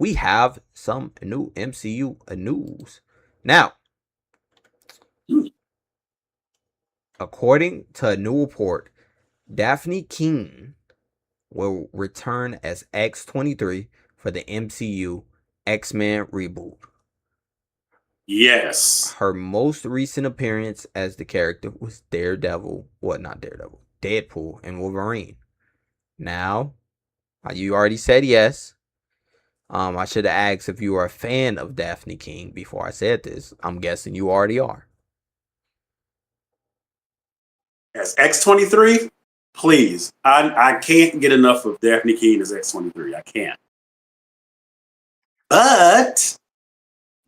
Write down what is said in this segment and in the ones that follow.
we have some new MCU news. Now, according to a new report, Dafne Keen will return as X-23 for the MCU X-Men reboot. Yes. Her most recent appearance as the character was Daredevil. What, not Daredevil. Deadpool and Wolverine. Now, you already said yes. I should have asked if you are a fan of Dafne Keen before I said this. I'm guessing you already are. As X-23, please. I can't get enough of Dafne Keen as X-23. I can't. But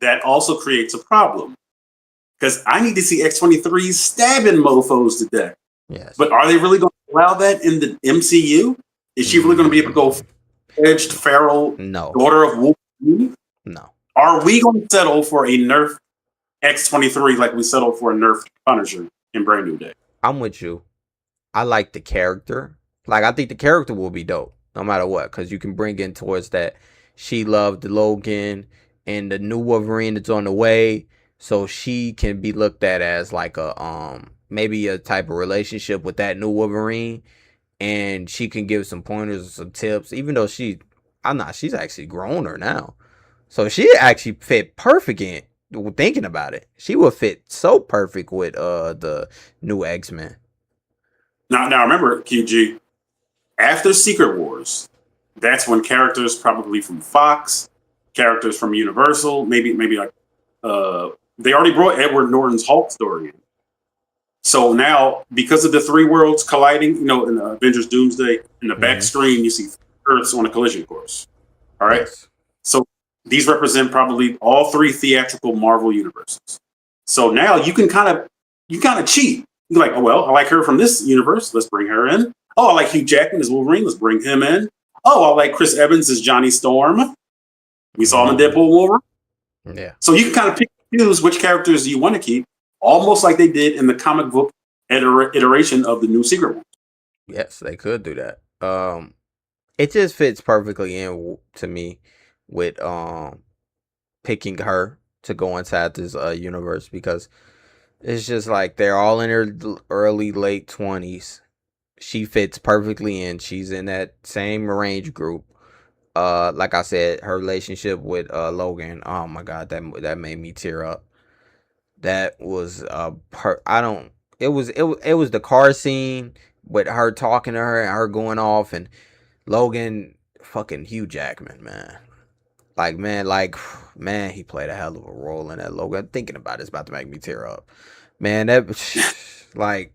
that also creates a problem. Because I need to see X-23 stabbing mofos to death. Yes. But are they really going to allow that in the MCU? Is she really going to be able to go edged feral daughter of Wolverine? No. Are we going to settle for a nerf X-23 like we settled for a nerf Punisher in Brand New Day? I'm with you. I like the character. Like, I think the character will be dope no matter what, because you can bring in towards that she loved Logan and the new Wolverine that's on the way, so she can be looked at as like a maybe a type of relationship with that new Wolverine, and she can give some pointers and some tips, even though she's actually grown her now, so she actually fit perfect in. Thinking about it, she would fit so perfect with the new X-Men. Now remember, QG, after Secret Wars, that's when characters probably from Fox, characters from Universal, maybe like they already brought Edward Norton's Hulk story in. So now, because of the three worlds colliding, in the Avengers Doomsday, in the back screen, you see Earths on a collision course. All right. Yes. So these represent probably all three theatrical Marvel universes. So now you can kind of cheat. You're like, oh, well, I like her from this universe. Let's bring her in. Oh, I like Hugh Jackman as Wolverine. Let's bring him in. Oh, I like Chris Evans as Johnny Storm. We saw him in Deadpool Wolverine. Yeah. So you can kind of pick and choose which characters you want to keep, almost like they did in the comic book iteration of the new Secret Wars. Yes, they could do that. It just fits perfectly in to me with picking her to go inside this universe, because it's just like they're all in her early late 20s. She fits perfectly in. She's in that same range group. Like I said, her relationship with Logan. Oh my god, that made me tear up. That was it was the car scene with her talking to her and her going off, and Logan, fucking Hugh Jackman, man. Man, he played a hell of a role in that. Logan, thinking about it's about to make me tear up. Man, that like,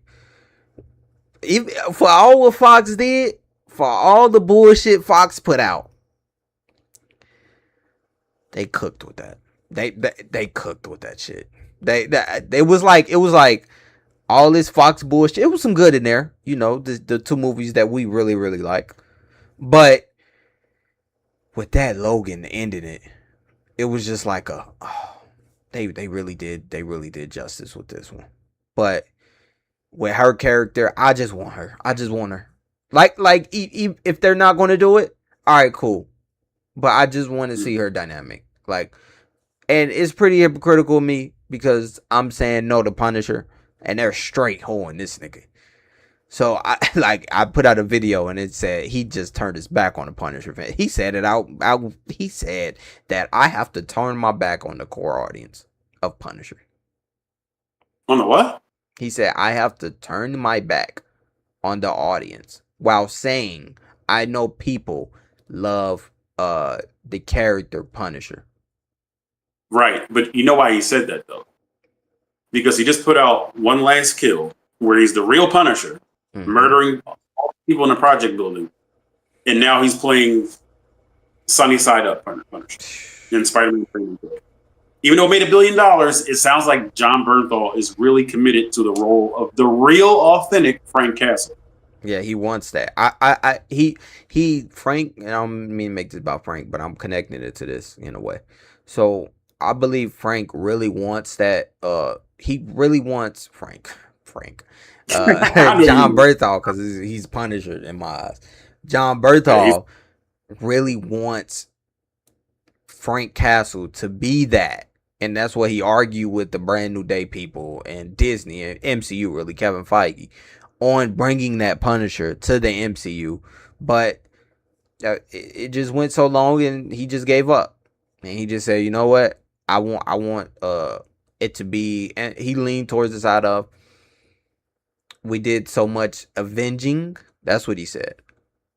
even for all what Fox did, for all the bullshit Fox put out, they cooked with that. They cooked with that shit. It was like all this Fox bullshit. It was some good in there, the two movies that we really, really like. But with that Logan ending it was just like they really did justice with this one. But with her character, I just want her. Like if they're not going to do it, all right, cool. But I just want to see her dynamic. And it's pretty hypocritical of me, because I'm saying no to Punisher, and they're straight hoeing this nigga. So I put out a video and it said he just turned his back on the Punisher fan. He said it out. He said that I have to turn my back on the core audience of Punisher. On the what? He said I have to turn my back on the audience, while saying I know people love the character Punisher. Right, but you know why he said that though? Because he just put out One Last Kill, where he's the real Punisher, murdering all people in the project building, and now he's playing Sunny Side Up Punisher in Spider-Man. Even though it made $1 billion, it sounds like John Bernthal is really committed to the role of the real, authentic Frank Castle. Yeah, he wants that. Frank, and I don't mean to make this about Frank, but I'm connecting it to this in a way. So I believe Frank really wants that. He really wants John Bernthal, because he's Punisher in my eyes. John Bernthal really wants Frank Castle to be that. And that's what he argued with the Brand New Day people and Disney and MCU, really, Kevin Feige, on bringing that Punisher to the MCU. But it just went so long and he just gave up. And he just said, you know what? I want it to be, and he leaned towards the side of, we did so much avenging. That's what he said.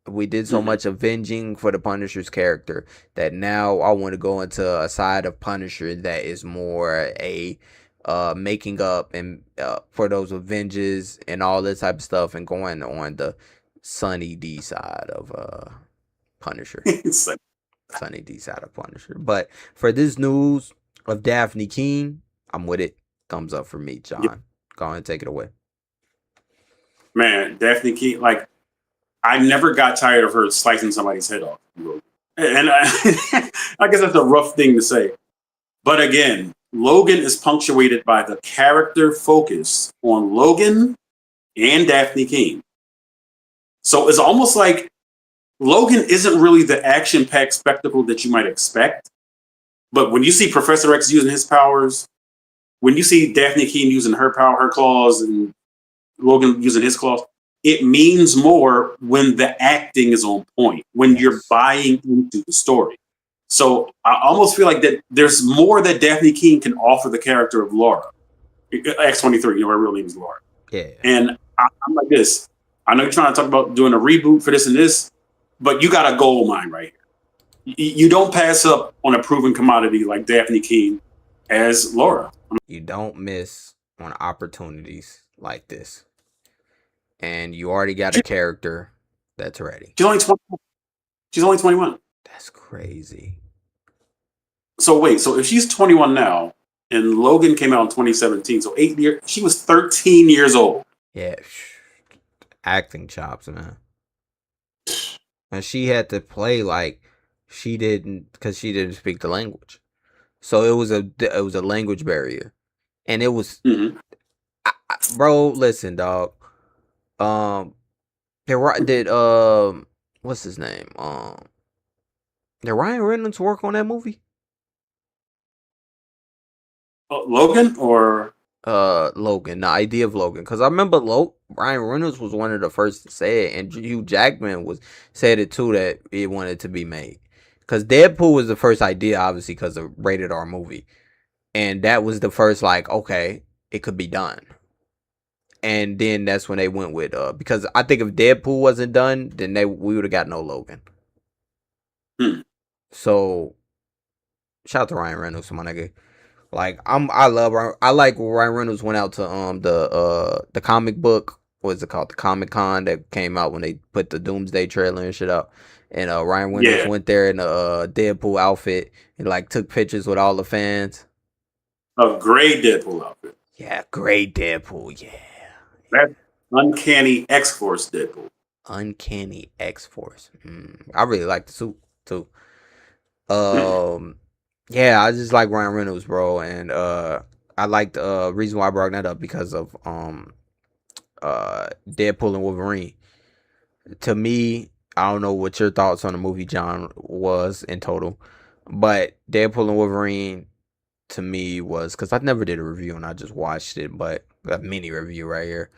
We did so much avenging for the Punisher's character that now I want to go into a side of Punisher that is more a making up and for those Avengers and all this type of stuff, and going on the Sunny D side of Punisher. Sunny D side of Punisher. But for this news of Dafne Keen, I'm with it. Thumbs up for me, John. Yep. Go ahead and take it away. Man, Dafne Keen, like, I never got tired of her slicing somebody's head off. And I guess that's a rough thing to say. But again, Logan is punctuated by the character focus on Logan and Dafne Keen. So it's almost like Logan isn't really the action-packed spectacle that you might expect. But when you see Professor X using his powers, when you see Dafne Keen using her power, her claws, and Logan using his claws, it means more when the acting is on point, when you're buying into the story. So I almost feel like that there's more that Dafne Keen can offer the character of Laura. X-23, her real name is Laura. Yeah. And I'm like this. I know you're trying to talk about doing a reboot for this and this, but you got a gold mine right here. You don't pass up on a proven commodity like Dafne Keen as Laura. You don't miss on opportunities like this. And you already got a character that's ready. She's only 21. That's crazy. So wait, so if she's 21 now, and Logan came out in 2017, so 8 years, she was 13 years old. Yeah, acting chops, man. And she had to play like she didn't, because she didn't speak the language. So it was a language barrier, and it was, bro. Listen, dog. What's his name? Did Ryan Reynolds work on that movie? Logan or Logan, the idea of Logan, because I remember Ryan Reynolds was one of the first to say it, and Hugh Jackman said it too, that it wanted to be made. Because Deadpool was the first idea, obviously, because of rated R movie, and that was the first, like, okay, it could be done. And then that's when they went with because I think if Deadpool wasn't done, then we would have got no Logan. So shout out to Ryan Reynolds, my nigga. Like I like when Ryan Reynolds went out to the comic book, what's it called, the Comic Con that came out when they put the Doomsday trailer and shit up. And Ryan Reynolds went there in a Deadpool outfit and like took pictures with all the fans. A great Deadpool outfit. Yeah, great Deadpool, yeah. That Uncanny X-Force Deadpool. Uncanny X-Force. I really like the suit too. Yeah, I just like Ryan Reynolds, bro, and I like the reason why I brought that up because of Deadpool and Wolverine. To me, I don't know what your thoughts on the movie, John, was in total, but Deadpool and Wolverine to me was, because I never did a review and I just watched it, but a mini review right here.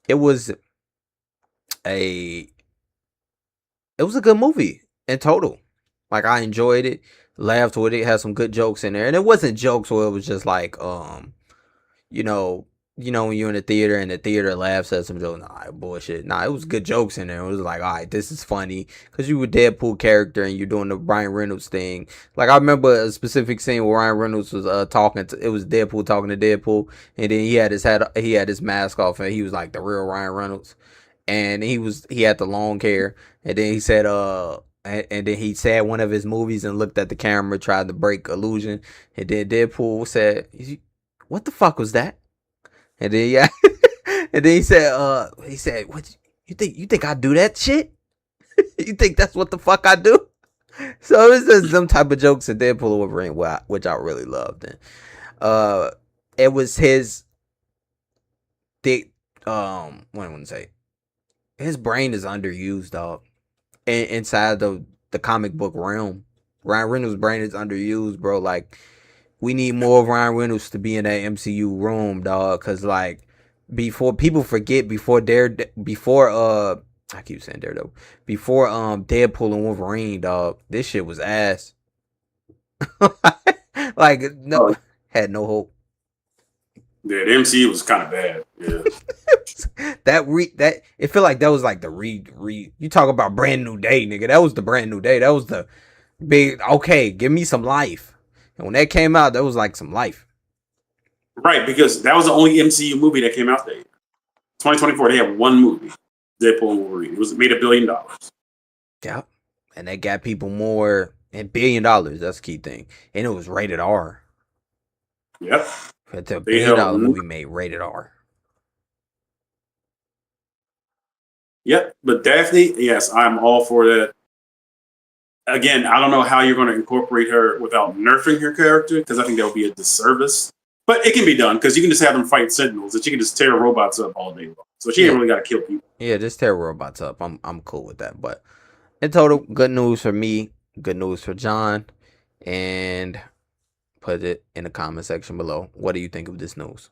It was a good movie in total. Like, I enjoyed it, laughed with it, had some good jokes in there, and it wasn't jokes where it was just like when you're in the theater and the theater laughs at some jokes. Nah, bullshit. Nah, it was good jokes in there. It was like, all right, this is funny because you were Deadpool character and you're doing the Ryan Reynolds thing. Like, I remember a specific scene where Ryan Reynolds was it was Deadpool talking to Deadpool, and then he had his mask off, and he was like the real Ryan Reynolds, and he had the long hair, and then he said and then he said one of his movies and looked at the camera, tried to break illusion, and then Deadpool said, "What the fuck was that?" And then and then he said, "What you think? You think I do that shit? You think that's what the fuck I do?" So it was just some type of jokes in Deadpool and Wolverine, which I really loved. And it was his what I want to say, his brain is underused, dog. Inside the comic book realm, Ryan Reynolds' brain is underused, bro. Like, we need more of Ryan Reynolds to be in that MCU room, dog. Cause like, before people forget, before I keep saying Daredevil, before Deadpool and Wolverine, dog, this shit was ass. Like, no, Oh, had no hope. yeah, the MCU was kind of bad. Yeah. That it feel like that was like the you talk about brand new day, nigga. That was the brand new day. That was the big, okay, give me some life. And when that came out, that was like some life. Right, because that was the only MCU movie that came out that year. 2024, they had one movie, Deadpool and Wolverine. It made $1 billion. Yeah. And that got people more, and $1 billion, that's the key thing. And it was rated R. Yep. It's a $1 billion movie made rated R. Yep. But Daphne, yes, I'm all for that. Again, I don't know how you're going to incorporate her without nerfing her character, because I think that would be a disservice. But it can be done, because you can just have them fight Sentinels, that you can just tear robots up all day long. So she ain't really got to kill people. Yeah, just tear robots up. I'm cool with that. But in total, good news for me, good news for John, and put it in the comment section below. What do you think of this news?